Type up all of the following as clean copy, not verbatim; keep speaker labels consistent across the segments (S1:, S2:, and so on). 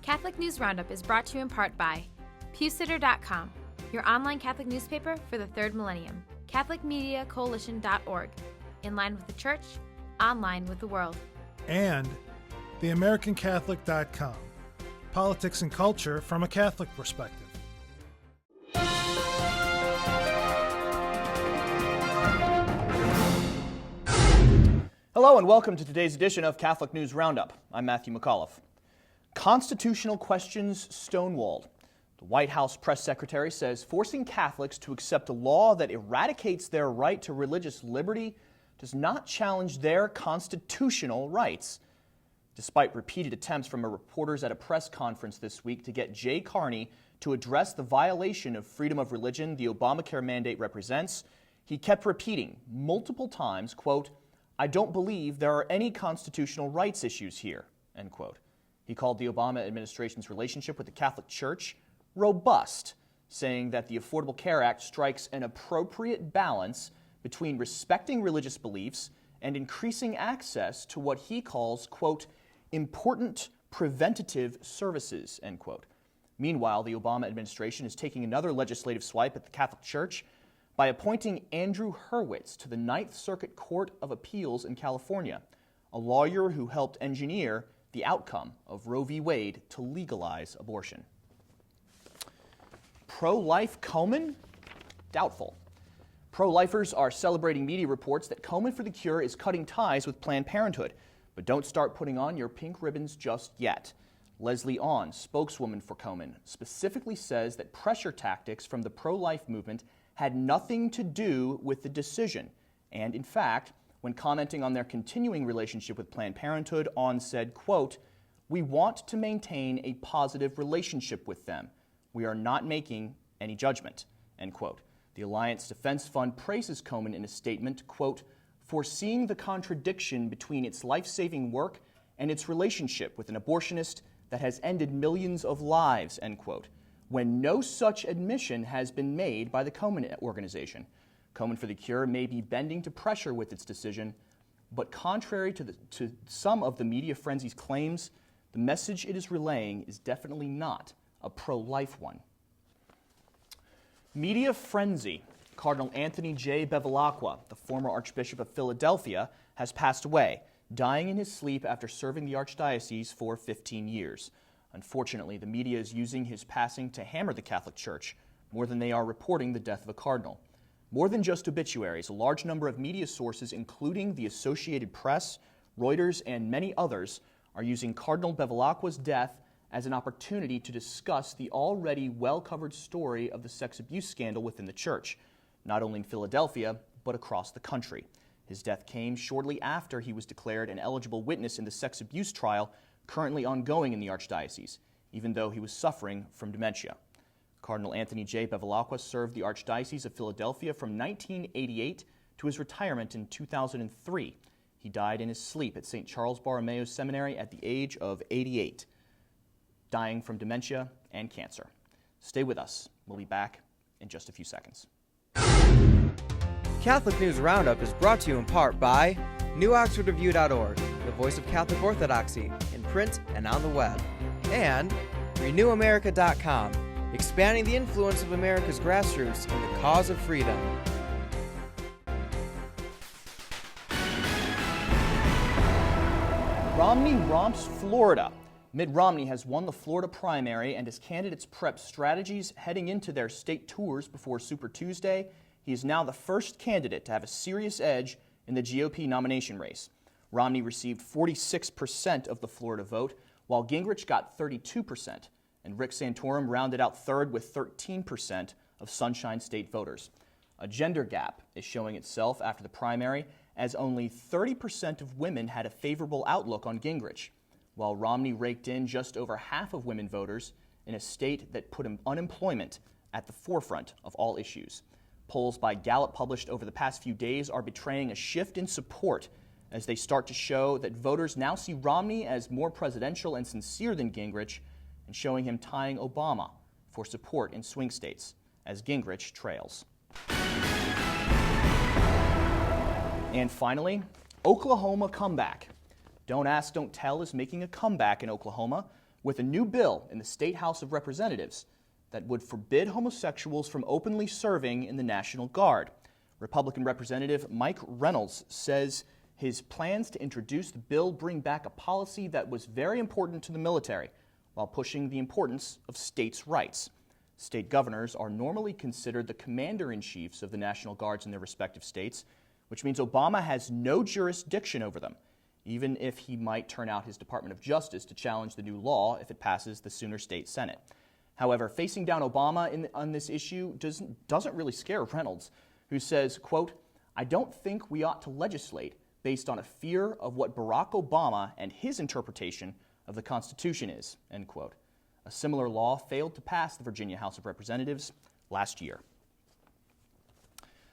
S1: Catholic News Roundup is brought to you in part by PewSitter.com, your online Catholic newspaper for the third millennium, CatholicMediaCoalition.org, in line with the Church, online with the world.
S2: And TheAmericanCatholic.com, politics and culture from a Catholic perspective.
S3: Hello and welcome to today's edition of Catholic News Roundup. I'm Matthew McAuliffe. Constitutional questions stonewalled. The White House press secretary says forcing Catholics to accept a law that eradicates their right to religious liberty does not challenge their constitutional rights. Despite repeated attempts from reporters at a press conference this week to get Jay Carney to address the violation of freedom of religion the Obamacare mandate represents, he kept repeating multiple times, quote, "I don't believe there are any constitutional rights issues here," end quote. He called the Obama administration's relationship with the Catholic Church robust, saying that the Affordable Care Act strikes an appropriate balance between respecting religious beliefs and increasing access to what he calls, quote, important preventative services, end quote. Meanwhile, the Obama administration is taking another legislative swipe at the Catholic Church by appointing Andrew Hurwitz to the Ninth Circuit Court of Appeals in California, a lawyer who helped engineer the outcome of Roe v. Wade to legalize abortion. Pro-life Komen? Doubtful. Pro-lifers are celebrating media reports that Komen for the Cure is cutting ties with Planned Parenthood, but don't start putting on your pink ribbons just yet. Leslie Ahn, spokeswoman for Komen, specifically says that pressure tactics from the pro-life movement had nothing to do with the decision, and in fact, when commenting on their continuing relationship with Planned Parenthood, Ahn said, quote, "We want to maintain a positive relationship with them. We are not making any judgment," end quote. The Alliance Defense Fund praises Komen in a statement, quote, "for seeing the contradiction between its life-saving work and its relationship with an abortionist that has ended millions of lives," end quote, when no such admission has been made by the Komen organization. Komen for the Cure may be bending to pressure with its decision, but contrary to some of the media frenzy's claims, the message it is relaying is definitely not a pro-life one. Media frenzy. Cardinal Anthony J. Bevilacqua, the former Archbishop of Philadelphia, has passed away, dying in his sleep after serving the Archdiocese for 15 years. Unfortunately, the media is using his passing to hammer the Catholic Church more than they are reporting the death of a cardinal. More than just obituaries, a large number of media sources, including the Associated Press, Reuters, and many others, are using Cardinal Bevilacqua's death as an opportunity to discuss the already well-covered story of the sex abuse scandal within the Church, not only in Philadelphia, but across the country. His death came shortly after he was declared an eligible witness in the sex abuse trial currently ongoing in the Archdiocese, even though he was suffering from dementia. Cardinal Anthony J. Bevilacqua served the Archdiocese of Philadelphia from 1988 to his retirement in 2003. He died in his sleep at St. Charles Borromeo Seminary at the age of 88, dying from dementia and cancer. Stay with us. We'll be back in just a few seconds.
S4: Catholic News Roundup is brought to you in part by NewOxfordReview.org, the voice of Catholic Orthodoxy, in print and on the web, and RenewAmerica.com, expanding the influence of America's grassroots in the cause of freedom.
S3: Romney romps Florida. Mitt Romney has won the Florida primary, and as candidates prep strategies heading into their state tours before Super Tuesday, he is now the first candidate to have a serious edge in the GOP nomination race. Romney received 46% of the Florida vote, while Gingrich got 32%, and Rick Santorum rounded out third with 13% of Sunshine State voters. A gender gap is showing itself after the primary, as only 30% of women had a favorable outlook on Gingrich, while Romney raked in just over half of women voters in a state that put unemployment at the forefront of all issues. Polls by Gallup published over the past few days are betraying a shift in support as they start to show that voters now see Romney as more presidential and sincere than Gingrich, and showing him tying Obama for support in swing states as Gingrich trails. And finally, Oklahoma comeback. Don't Ask, Don't Tell is making a comeback in Oklahoma. with a new bill in the State House of Representatives that would forbid homosexuals from openly serving in the National Guard. Republican Representative Mike Reynolds says his plans to introduce the bill bring back a policy that was very important to the military while pushing the importance of states' rights. State governors are normally considered the commander-in-chiefs of the National Guards in their respective states, which means Obama has no jurisdiction over them, even if he might turn out his Department of Justice to challenge the new law if it passes the Sooner State Senate. However, facing down Obama on this issue doesn't really scare Reynolds, who says, quote, "I don't think we ought to legislate based on a fear of what Barack Obama and his interpretation of the Constitution is," end quote. A similar law failed to pass the Virginia House of Representatives last year.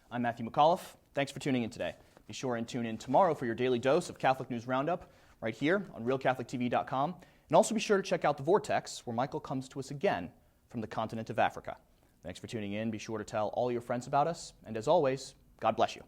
S3: I'm Matthew McAuliffe. Thanks for tuning in today. Be sure and tune in tomorrow for your daily dose of Catholic News Roundup right here on RealCatholicTV.com. And also be sure to check out The Vortex, where Michael comes to us again from the continent of Africa. Thanks for tuning in. Be sure to tell all your friends about us. And as always, God bless you.